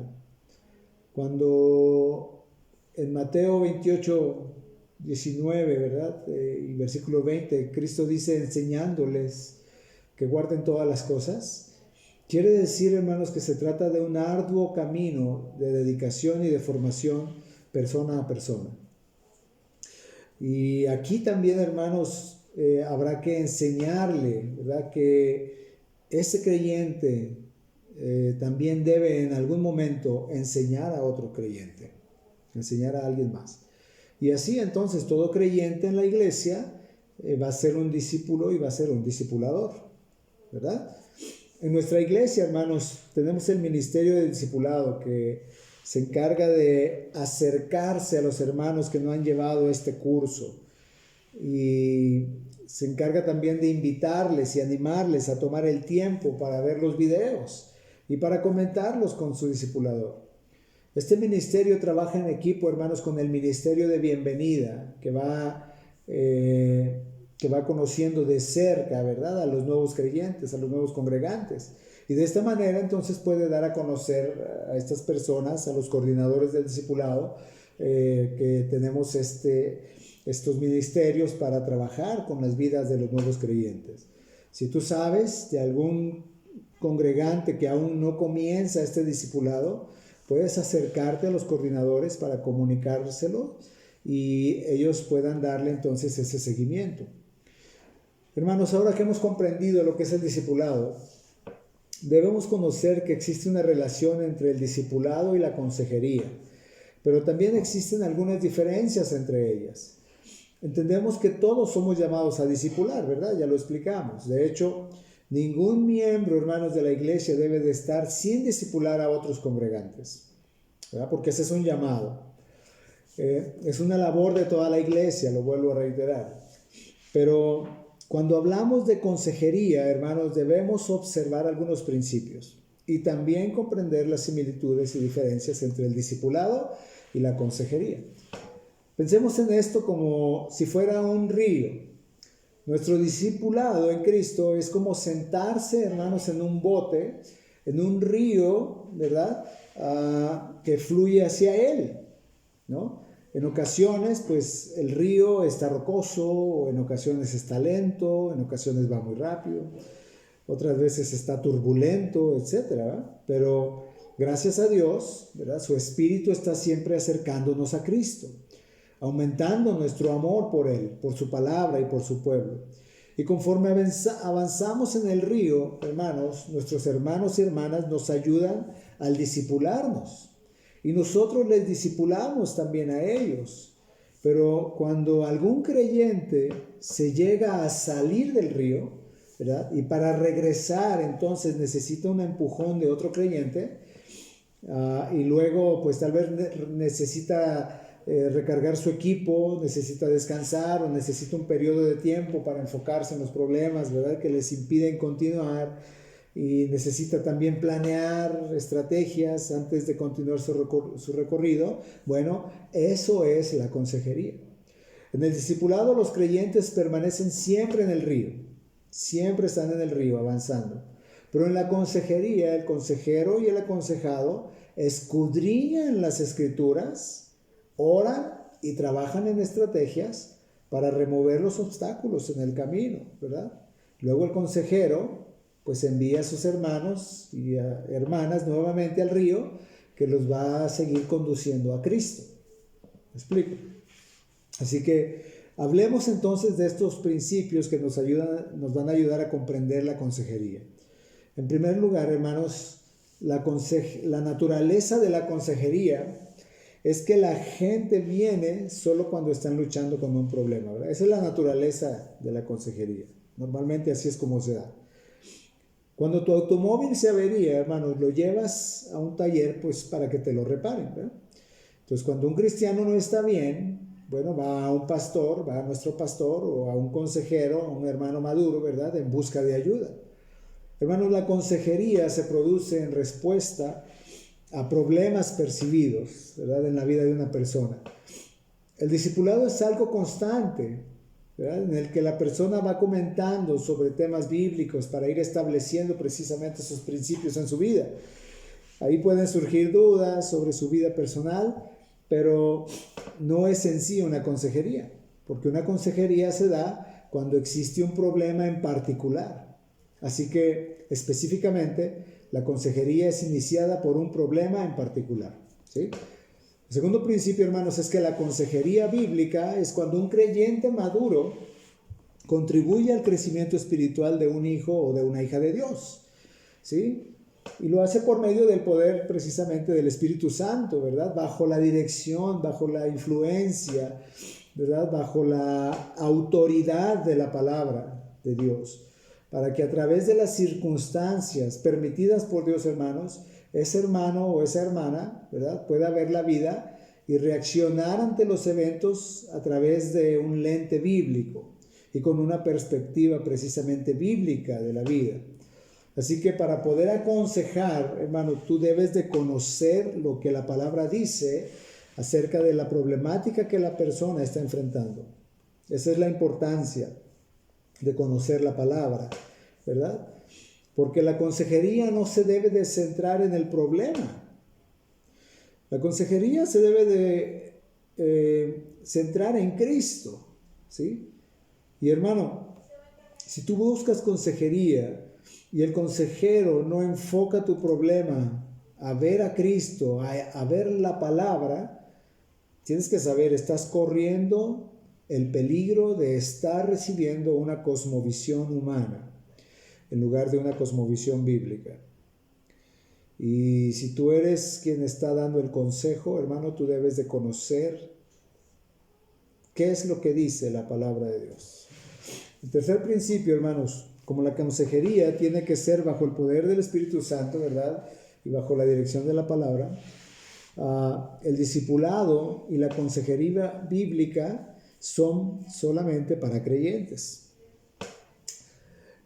Cuando en Mateo 28, 19, ¿verdad? Y versículo 20, Cristo dice enseñándoles que guarden todas las cosas. Quiere decir, hermanos, que se trata de un arduo camino de dedicación y de formación persona a persona. Y aquí también, hermanos, habrá que enseñarle, ¿verdad?, que ese creyente también debe en algún momento enseñar a otro creyente, enseñar a alguien más. Y así entonces todo creyente en la iglesia va a ser un discípulo y va a ser un discipulador, ¿verdad? En nuestra iglesia, hermanos, tenemos el ministerio de discipulado que se encarga de acercarse a los hermanos que no han llevado este curso y se encarga también de invitarles y animarles a tomar el tiempo para ver los videos y para comentarlos con su discipulador. Este ministerio trabaja en equipo, hermanos, con el ministerio de bienvenida que va conociendo de cerca, ¿verdad?, a los nuevos creyentes, a los nuevos congregantes. Y de esta manera entonces puede dar a conocer a estas personas, a los coordinadores del discipulado, que tenemos estos ministerios para trabajar con las vidas de los nuevos creyentes. Si tú sabes de algún congregante que aún no comienza este discipulado, puedes acercarte a los coordinadores para comunicárselo y ellos puedan darle entonces ese seguimiento. Hermanos, ahora que hemos comprendido lo que es el discipulado, debemos conocer que existe una relación entre el discipulado y la consejería, pero también existen algunas diferencias entre ellas. Entendemos que todos somos llamados a discipular, ¿verdad? Ya lo explicamos. De hecho, ningún miembro, hermanos, de la iglesia debe de estar sin discipular a otros congregantes, ¿verdad? Porque ese es un llamado. Es una labor de toda la iglesia, lo vuelvo a reiterar. Pero cuando hablamos de consejería, hermanos, debemos observar algunos principios y también comprender las similitudes y diferencias entre el discipulado y la consejería. Pensemos en esto como si fuera un río. Nuestro discipulado en Cristo es como sentarse, hermanos, en un bote, en un río, ¿verdad?, que fluye hacia Él, ¿no? En ocasiones, pues, el río está rocoso, o en ocasiones está lento, en ocasiones va muy rápido, otras veces está turbulento, etcétera. Pero gracias a Dios, ¿verdad?, su Espíritu está siempre acercándonos a Cristo, aumentando nuestro amor por Él, por su palabra y por su pueblo. Y conforme avanzamos en el río, hermanos, nuestros hermanos y hermanas nos ayudan al discipularnos. Y nosotros les discipulamos también a ellos. Pero cuando algún creyente se llega a salir del río, ¿verdad?, y para regresar entonces necesita un empujón de otro creyente, y luego pues tal vez necesita recargar su equipo, necesita descansar o necesita un periodo de tiempo para enfocarse en los problemas, ¿verdad?, que les impiden continuar, y necesita también planear estrategias antes de continuar su recorrido. Bueno, eso es la consejería. En el discipulado los creyentes permanecen siempre en el río, siempre están en el río avanzando. Pero en la consejería, el consejero y el aconsejado escudriñan las escrituras, oran y trabajan en estrategias para remover los obstáculos en el camino, ¿verdad? Luego el consejero pues envía a sus hermanos y a hermanas nuevamente al río, que los va a seguir conduciendo a Cristo. ¿Me explico? Así que Hablemos entonces de estos principios que nos van a ayudar a comprender la consejería. En primer lugar, hermanos, la naturaleza de la consejería es que la gente viene solo cuando están luchando con un problema, ¿verdad? Esa es la naturaleza de la consejería. Normalmente así es como se da. Cuando tu automóvil se avería, hermanos, lo llevas a un taller pues para que te lo reparen, ¿verdad? Entonces, cuando un cristiano no está bien, bueno, va a un pastor, va a nuestro pastor o a un consejero, a un hermano maduro, ¿verdad? En busca de ayuda. Hermanos, la consejería se produce en respuesta a problemas percibidos, ¿verdad? En la vida de una persona. El discipulado es algo constante, ¿verdad? En el que la persona va comentando sobre temas bíblicos para ir estableciendo precisamente esos principios en su vida. Ahí pueden surgir dudas sobre su vida personal, pero no es en sí una consejería, porque una consejería se da cuando existe un problema en particular. Así que específicamente la consejería es iniciada por un problema en particular, ¿sí? El segundo principio, hermanos, es que la consejería bíblica es cuando un creyente maduro contribuye al crecimiento espiritual de un hijo o de una hija de Dios, ¿sí? Y lo hace por medio del poder precisamente del Espíritu Santo, ¿verdad? Bajo la dirección, bajo la influencia, ¿verdad? Bajo la autoridad de la palabra de Dios. Para que a través de las circunstancias permitidas por Dios, hermanos, ese hermano o esa hermana, ¿verdad?, pueda ver la vida y reaccionar ante los eventos a través de un lente bíblico y con una perspectiva precisamente bíblica de la vida. Así que para poder aconsejar, hermano, tú debes de conocer lo que la palabra dice acerca de la problemática que la persona está enfrentando. Esa es la importancia de conocer la palabra, ¿verdad? Porque la consejería no se debe de centrar en el problema. La consejería se debe de centrar en Cristo, ¿sí? Y hermano, si tú buscas consejería y el consejero no enfoca tu problema a ver a Cristo, a ver la palabra, tienes que saber, estás corriendo el peligro de estar recibiendo una cosmovisión humana en lugar de una cosmovisión bíblica. Y si tú eres quien está dando el consejo, hermano, tú debes de conocer qué es lo que dice la palabra de Dios. El tercer principio, hermanos, como la consejería tiene que ser bajo el poder del Espíritu Santo, ¿verdad? Y bajo la dirección de la palabra, el discipulado y la consejería bíblica son solamente para creyentes.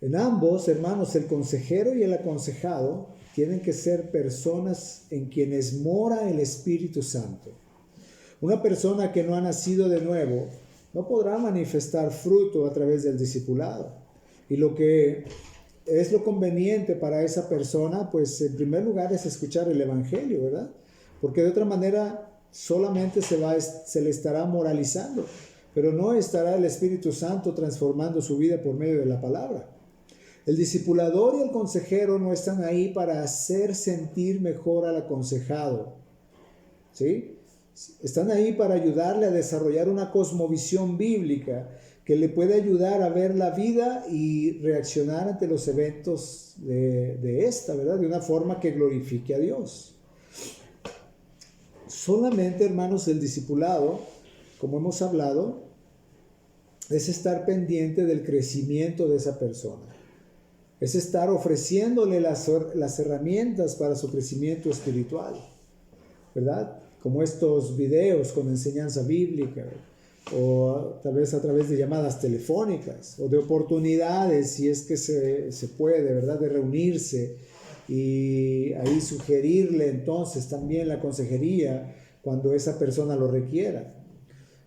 En ambos, hermanos, el consejero y el aconsejado tienen que ser personas en quienes mora el Espíritu Santo. Una persona que no ha nacido de nuevo no podrá manifestar fruto a través del discipulado. Y lo que es lo conveniente para esa persona, pues en primer lugar es escuchar el Evangelio, ¿verdad? Porque de otra manera solamente se le estará moralizando, pero no estará el Espíritu Santo transformando su vida por medio de la palabra. El discipulador y el consejero no están ahí para hacer sentir mejor al aconsejado, ¿sí? Están ahí para ayudarle a desarrollar una cosmovisión bíblica que le puede ayudar a ver la vida y reaccionar ante los eventos de esta, ¿verdad? De una forma que glorifique a Dios. Solamente, hermanos, el discipulado, como hemos hablado, es estar pendiente del crecimiento de esa persona. Es estar ofreciéndole las herramientas para su crecimiento espiritual, ¿verdad? Como estos videos con enseñanza bíblica, o tal vez a través de llamadas telefónicas, o de oportunidades, si es que se puede, ¿verdad?, de reunirse y ahí sugerirle entonces también la consejería cuando esa persona lo requiera.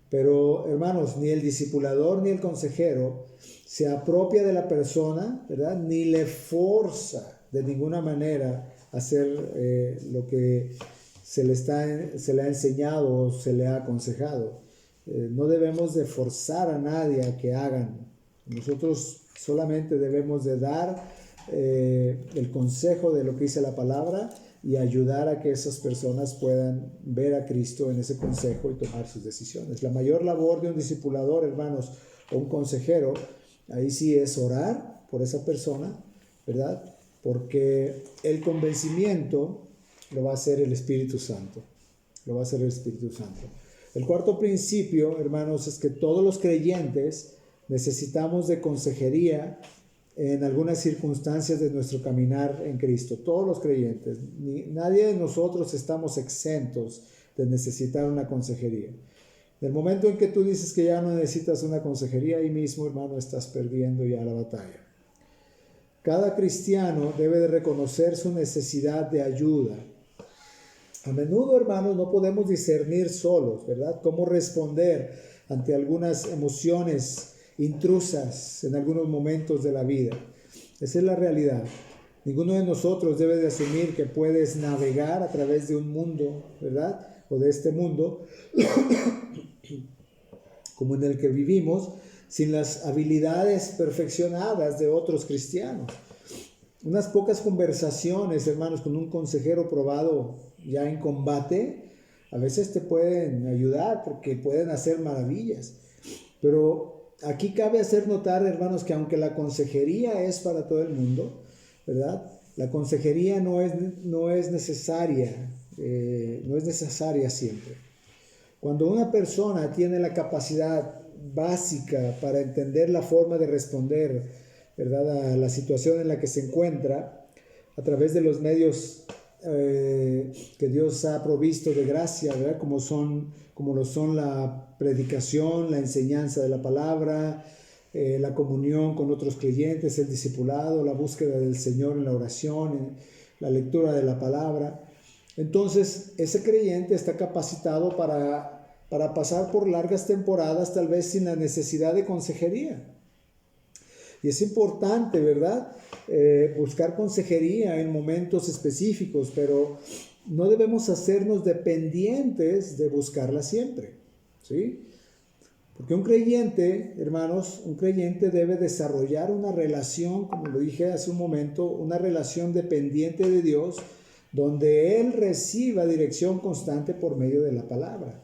Pero, hermanos, ni el discipulador ni el consejero se apropia de la persona, ¿verdad?, ni le forza de ninguna manera a hacer lo que se le ha enseñado o se le ha aconsejado. No debemos de forzar a nadie a que hagan. Nosotros solamente debemos de dar el consejo de lo que dice la palabra y ayudar a que esas personas puedan ver a Cristo en ese consejo y tomar sus decisiones. La mayor labor de un discipulador, hermanos, o un consejero, ahí sí es orar por esa persona, ¿verdad? Porque el convencimiento lo va a hacer el Espíritu Santo. Lo va a hacer el Espíritu Santo. El cuarto principio, hermanos, es que todos los creyentes necesitamos de consejería en algunas circunstancias de nuestro caminar en Cristo. Todos los creyentes. Nadie de nosotros estamos exentos de necesitar una consejería. En el momento en que tú dices que ya no necesitas una consejería, ahí mismo, hermano, estás perdiendo ya la batalla. Cada cristiano debe de reconocer su necesidad de ayuda. A menudo, hermanos, no podemos discernir solos, ¿verdad?, cómo responder ante algunas emociones intrusas en algunos momentos de la vida. Esa es la realidad. Ninguno de nosotros debe de asumir que puedes navegar a través de un mundo, ¿verdad?, o de este mundo, como en el que vivimos, sin las habilidades perfeccionadas de otros cristianos. Unas pocas conversaciones, hermanos, con un consejero probado ya en combate, a veces te pueden ayudar porque pueden hacer maravillas. Pero aquí cabe hacer notar, hermanos, que aunque la consejería es para todo el mundo, ¿verdad?, la consejería no es necesaria siempre. Cuando una persona tiene la capacidad básica para entender la forma de responder, ¿verdad?, a la situación en la que se encuentra, a través de los medios que Dios ha provisto de gracia, ¿verdad?, como lo son la predicación, la enseñanza de la palabra, la comunión con otros creyentes, el discipulado, la búsqueda del Señor en la oración, la lectura de la palabra. Entonces, ese creyente está capacitado para pasar por largas temporadas, tal vez sin la necesidad de consejería. Y es importante, ¿verdad?, buscar consejería en momentos específicos, pero no debemos hacernos dependientes de buscarla siempre, ¿sí? Porque un creyente, hermanos, un creyente debe desarrollar una relación, como lo dije hace un momento, una relación dependiente de Dios, donde Él reciba dirección constante por medio de la palabra.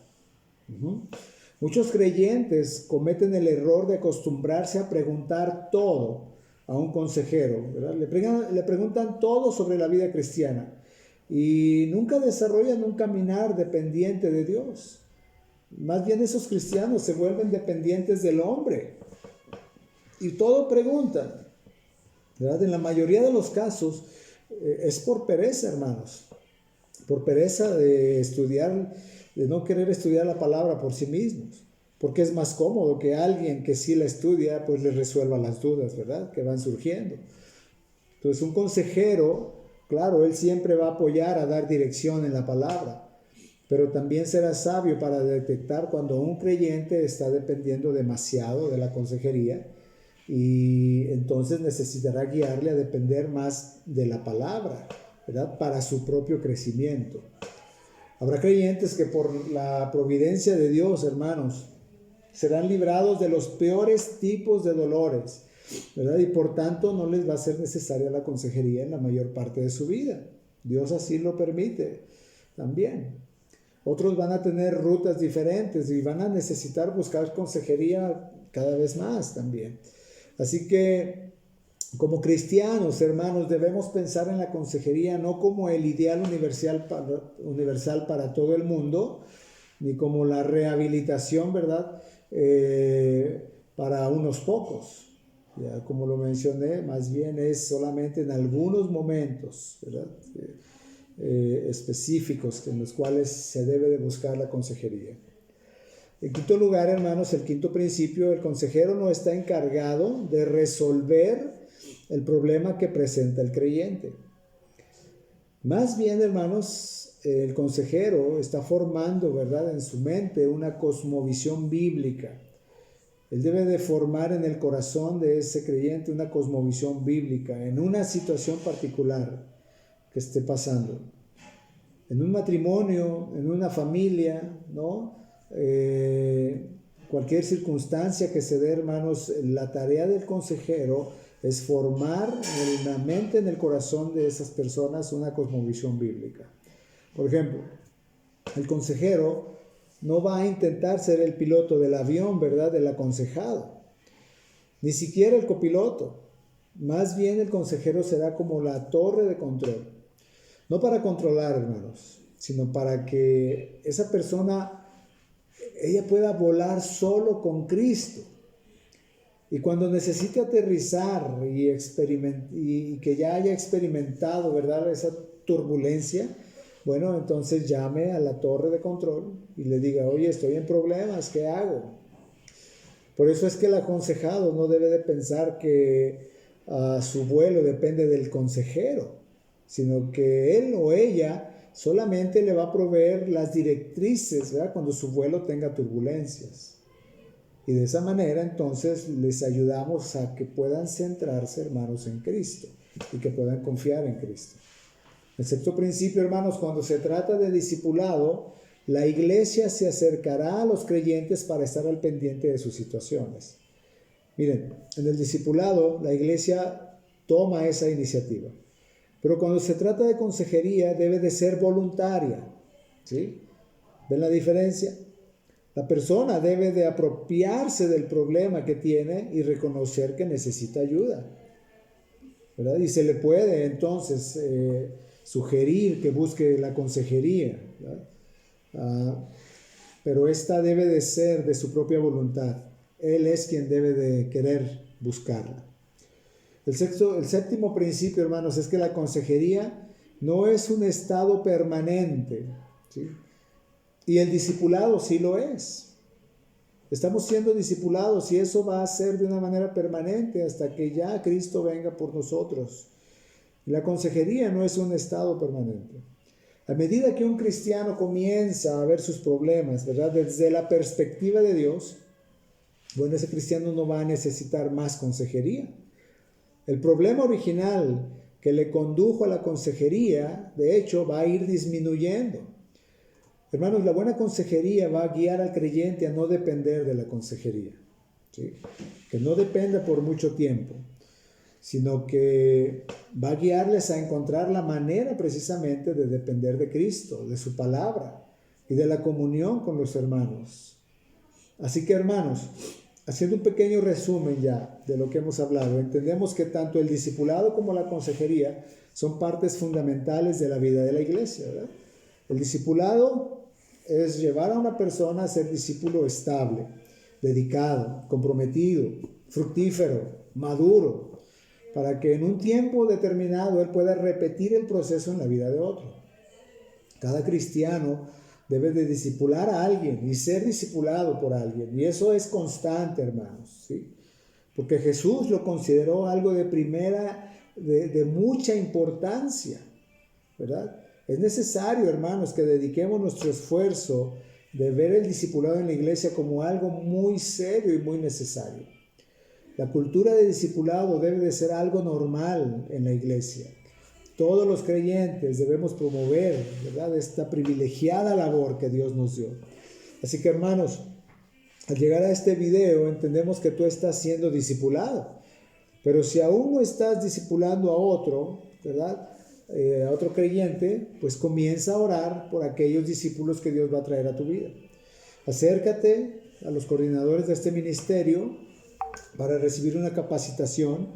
Muchos creyentes cometen el error de acostumbrarse a preguntar todo a un consejero, ¿verdad? Le preguntan todo sobre la vida cristiana y nunca desarrollan un caminar dependiente de Dios. Más bien esos cristianos se vuelven dependientes del hombre y todo preguntan, ¿verdad? En la mayoría de los casos es por pereza, hermanos, por pereza de estudiar, de no querer estudiar la palabra por sí mismos, porque es más cómodo que alguien que sí la estudia pues les resuelva las dudas, ¿verdad?, que van surgiendo. Entonces un consejero, claro, él siempre va a apoyar a dar dirección en la palabra, pero también será sabio para detectar cuando un creyente está dependiendo demasiado de la consejería y entonces necesitará guiarle a depender más de la palabra, ¿verdad?, para su propio crecimiento. Habrá creyentes que por la providencia de Dios, hermanos, serán librados de los peores tipos de dolores, ¿verdad?, y por tanto no les va a ser necesaria la consejería en la mayor parte de su vida. Dios así lo permite también. Otros van a tener rutas diferentes y van a necesitar buscar consejería cada vez más también. Así que, como cristianos, hermanos, debemos pensar en la consejería no como el ideal universal para todo el mundo, ni como la rehabilitación, ¿verdad?, para unos pocos. Ya, como lo mencioné, más bien es solamente en algunos momentos, ¿verdad?, específicos en los cuales se debe de buscar la consejería. En quinto lugar, hermanos, el quinto principio, el consejero no está encargado de resolver el problema que presenta el creyente. Más bien, hermanos, el consejero está formando, ¿verdad?, en su mente una cosmovisión bíblica. Él debe de formar en el corazón de ese creyente una cosmovisión bíblica en una situación particular que esté pasando. En un matrimonio, en una familia, ¿no? Cualquier circunstancia que se dé, hermanos, la tarea del consejero es formar en la mente, en el corazón de esas personas una cosmovisión bíblica. Por ejemplo, el consejero no va a intentar ser el piloto del avión, ¿verdad?, del aconsejado, ni siquiera el copiloto. Más bien el consejero será como la torre de control. No para controlar, hermanos, sino para que esa persona, ella pueda volar solo con Cristo. Y cuando necesite aterrizar y que ya haya experimentado, ¿verdad?, esa turbulencia, bueno, entonces llame a la torre de control y le diga, oye, estoy en problemas, ¿qué hago? Por eso es que el aconsejado no debe de pensar que su vuelo depende del consejero, sino que él o ella solamente le va a proveer las directrices, ¿verdad?, cuando su vuelo tenga turbulencias. Y de esa manera entonces les ayudamos a que puedan centrarse, hermanos, en Cristo y que puedan confiar en Cristo. El sexto principio, hermanos, cuando se trata de discipulado, la iglesia se acercará a los creyentes para estar al pendiente de sus situaciones. Miren, en el discipulado la iglesia toma esa iniciativa, pero cuando se trata de consejería debe de ser voluntaria, ¿sí? ¿Ven la diferencia? La persona debe de apropiarse del problema que tiene y reconocer que necesita ayuda, ¿verdad? Y se le puede entonces sugerir que busque la consejería, ¿verdad? Pero esta debe de ser de su propia voluntad. Él es quien debe de querer buscarla. El séptimo principio, hermanos, es que la consejería no es un estado permanente, ¿sí? Y el discipulado sí lo es. Estamos siendo discipulados y eso va a ser de una manera permanente hasta que ya Cristo venga por nosotros. Y la consejería no es un estado permanente. A medida que un cristiano comienza a ver sus problemas, ¿verdad?, desde la perspectiva de Dios, bueno, ese cristiano no va a necesitar más consejería. El problema original que le condujo a la consejería, de hecho, va a ir disminuyendo. Hermanos, la buena consejería va a guiar al creyente a no depender de la consejería, ¿sí? Que no dependa por mucho tiempo, sino que va a guiarles a encontrar la manera precisamente de depender de Cristo, de su palabra y de la comunión con los hermanos. Así que, hermanos, haciendo un pequeño resumen ya de lo que hemos hablado, entendemos que tanto el discipulado como la consejería son partes fundamentales de la vida de la iglesia, ¿verdad? El discipulado es llevar a una persona a ser discípulo estable, dedicado, comprometido, fructífero, maduro, para que en un tiempo determinado él pueda repetir el proceso en la vida de otro. Cada cristiano debe de discipular a alguien y ser discipulado por alguien, y eso es constante, hermanos, ¿sí? Porque Jesús lo consideró algo de mucha importancia, ¿verdad? Es necesario, hermanos, que dediquemos nuestro esfuerzo de ver el discipulado en la iglesia como algo muy serio y muy necesario. La cultura de discipulado debe de ser algo normal en la iglesia. Todos los creyentes debemos promover, ¿verdad?, esta privilegiada labor que Dios nos dio. Así que, hermanos, al llegar a este video entendemos que tú estás siendo discipulado. Pero si aún no estás discipulando a otro, ¿verdad?, a otro creyente, pues comienza a orar por aquellos discípulos que Dios va a traer a tu vida. Acércate a los coordinadores de este ministerio para recibir una capacitación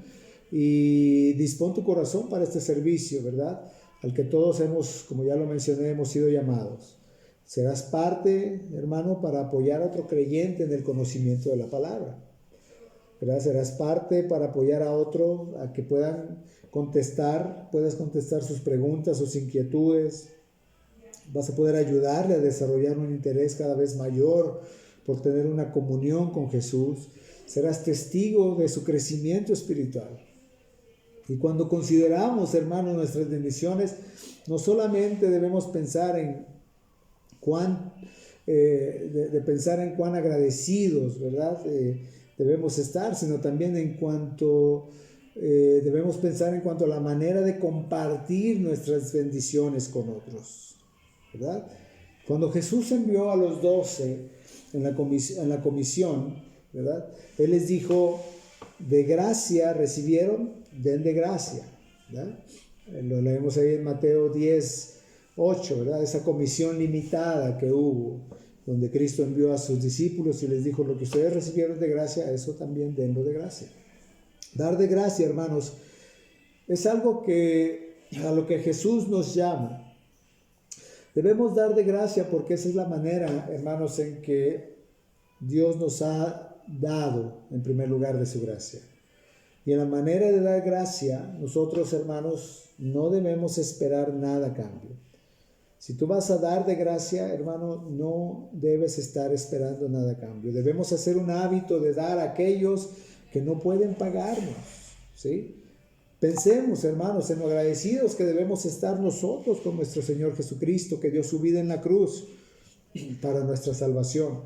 y dispón tu corazón para este servicio, ¿verdad?, al que todos hemos, como ya lo mencioné, hemos sido llamados. Serás parte, hermano, para apoyar a otro creyente en el conocimiento de la palabra, ¿verdad? Serás parte para apoyar a otro a que puedas contestar sus preguntas, sus inquietudes. Vas a poder ayudarle a desarrollar un interés cada vez mayor por tener una comunión con Jesús. Serás testigo de su crecimiento espiritual. Y cuando consideramos, hermanos, nuestras bendiciones, no solamente debemos pensar en cuán agradecidos, ¿verdad?, debemos estar, sino también debemos pensar en cuanto a la manera de compartir nuestras bendiciones con otros, ¿verdad? Cuando Jesús envió a los 12 en la comisión, ¿verdad?, Él les dijo, de gracia recibieron, den de gracia, ¿verdad? Lo leemos ahí en Mateo 10:8, ¿verdad? Esa comisión limitada que hubo, donde Cristo envió a sus discípulos y les dijo: lo que ustedes recibieron de gracia, eso también denlo de gracia. Dar de gracia, hermanos, es algo a lo que Jesús nos llama. Debemos dar de gracia porque esa es la manera, hermanos, en que Dios nos ha dado, en primer lugar, de su gracia. Y en la manera de dar gracia, nosotros, hermanos, no debemos esperar nada a cambio. Si tú vas a dar de gracia, hermano, no debes estar esperando nada a cambio. Debemos hacer un hábito de dar a aquellos que no pueden pagarnos, ¿sí? Pensemos, hermanos, en lo agradecidos que debemos estar nosotros con nuestro Señor Jesucristo, que dio su vida en la cruz para nuestra salvación.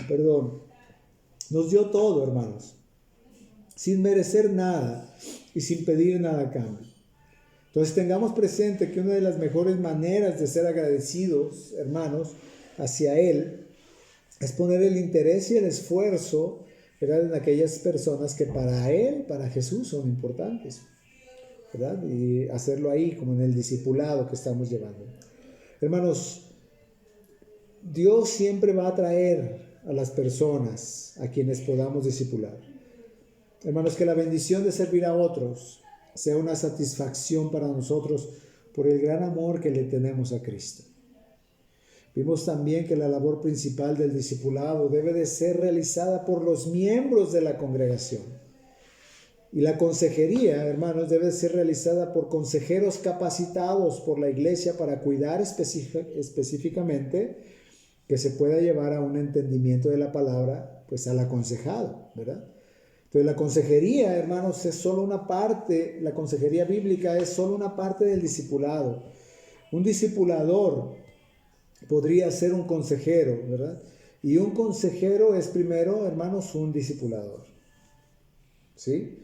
Perdón. Nos dio todo, hermanos, sin merecer nada y sin pedir nada a cambio. Entonces tengamos presente que una de las mejores maneras de ser agradecidos, hermanos, hacia Él, es poner el interés y el esfuerzo, ¿verdad?, en aquellas personas que para Él, para Jesús, son importantes, ¿verdad? Y hacerlo ahí, como en el discipulado que estamos llevando. Hermanos, Dios siempre va a traer a las personas a quienes podamos discipular. Hermanos, que la bendición de servir a otros sea una satisfacción para nosotros por el gran amor que le tenemos a Cristo. Vimos también que la labor principal del discipulado debe de ser realizada por los miembros de la congregación. Y la consejería, hermanos, debe ser realizada por consejeros capacitados por la iglesia para cuidar específicamente que se pueda llevar a un entendimiento de la palabra, pues al aconsejado, ¿verdad? Entonces la consejería, hermanos, es solo una parte, la consejería bíblica es solo una parte del discipulado. Un discipulador podría ser un consejero, ¿verdad? Y un consejero es primero, hermanos, un discipulador, ¿sí?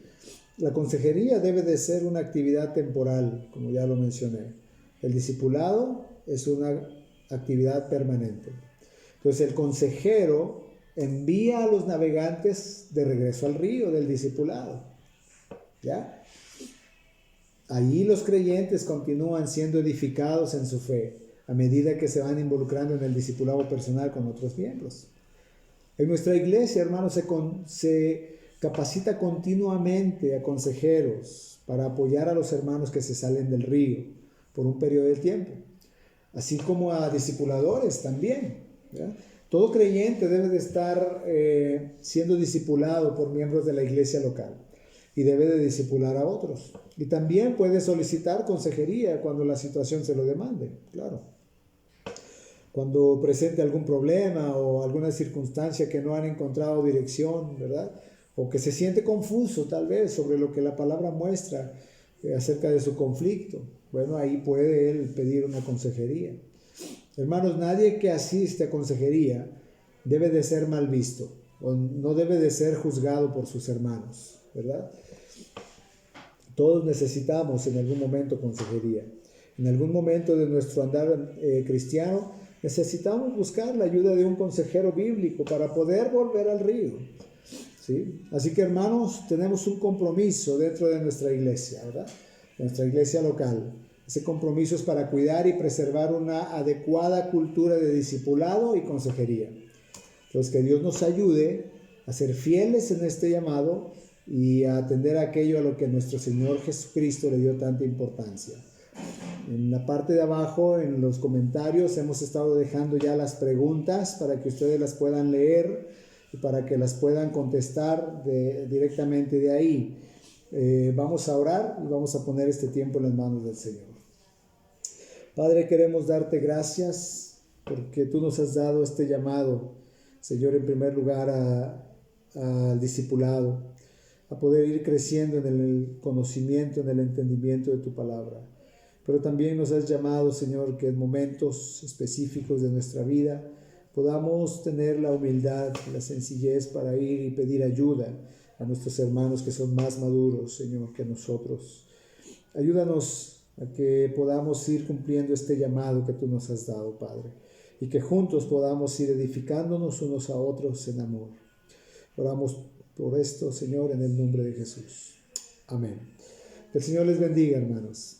La consejería debe de ser una actividad temporal, como ya lo mencioné. El discipulado es una actividad permanente. Entonces el consejero envía a los navegantes de regreso al río del discipulado, ¿ya? Allí los creyentes continúan siendo edificados en su fe a medida que se van involucrando en el discipulado personal con otros miembros. En nuestra iglesia, hermanos, se capacita continuamente a consejeros para apoyar a los hermanos que se salen del río por un periodo de tiempo, así como a discipuladores también, ¿ya? Todo creyente debe de estar siendo discipulado por miembros de la iglesia local y debe de discipular a otros. Y también puede solicitar consejería cuando la situación se lo demande, claro. Cuando presente algún problema o alguna circunstancia que no han encontrado dirección, ¿verdad? O que se siente confuso tal vez sobre lo que la palabra muestra acerca de su conflicto. Bueno, ahí puede él pedir una consejería. Hermanos, nadie que asiste a consejería debe de ser mal visto o no debe de ser juzgado por sus hermanos, ¿verdad? Todos necesitamos en algún momento consejería. En algún momento de nuestro andar cristiano necesitamos buscar la ayuda de un consejero bíblico para poder volver al río, ¿sí? Así que, hermanos, tenemos un compromiso dentro de nuestra iglesia, ¿verdad? Nuestra iglesia local. Ese compromiso es para cuidar y preservar una adecuada cultura de discipulado y consejería. Entonces, que Dios nos ayude a ser fieles en este llamado y a atender a aquello a lo que nuestro Señor Jesucristo le dio tanta importancia. En la parte de abajo, en los comentarios, hemos estado dejando ya las preguntas para que ustedes las puedan leer y para que las puedan contestar directamente de ahí. Vamos a orar y vamos a poner este tiempo en las manos del Señor. Padre, queremos darte gracias porque tú nos has dado este llamado, Señor, en primer lugar al discipulado, a poder ir creciendo en el conocimiento, en el entendimiento de tu palabra. Pero también nos has llamado, Señor, que en momentos específicos de nuestra vida podamos tener la humildad, la sencillez para ir y pedir ayuda a nuestros hermanos que son más maduros, Señor, que nosotros. Ayúdanos a que podamos ir cumpliendo este llamado que tú nos has dado, Padre, y que juntos podamos ir edificándonos unos a otros en amor. Oramos Todo esto, Señor, en el nombre de Jesús. Amén. Que el Señor les bendiga, hermanos.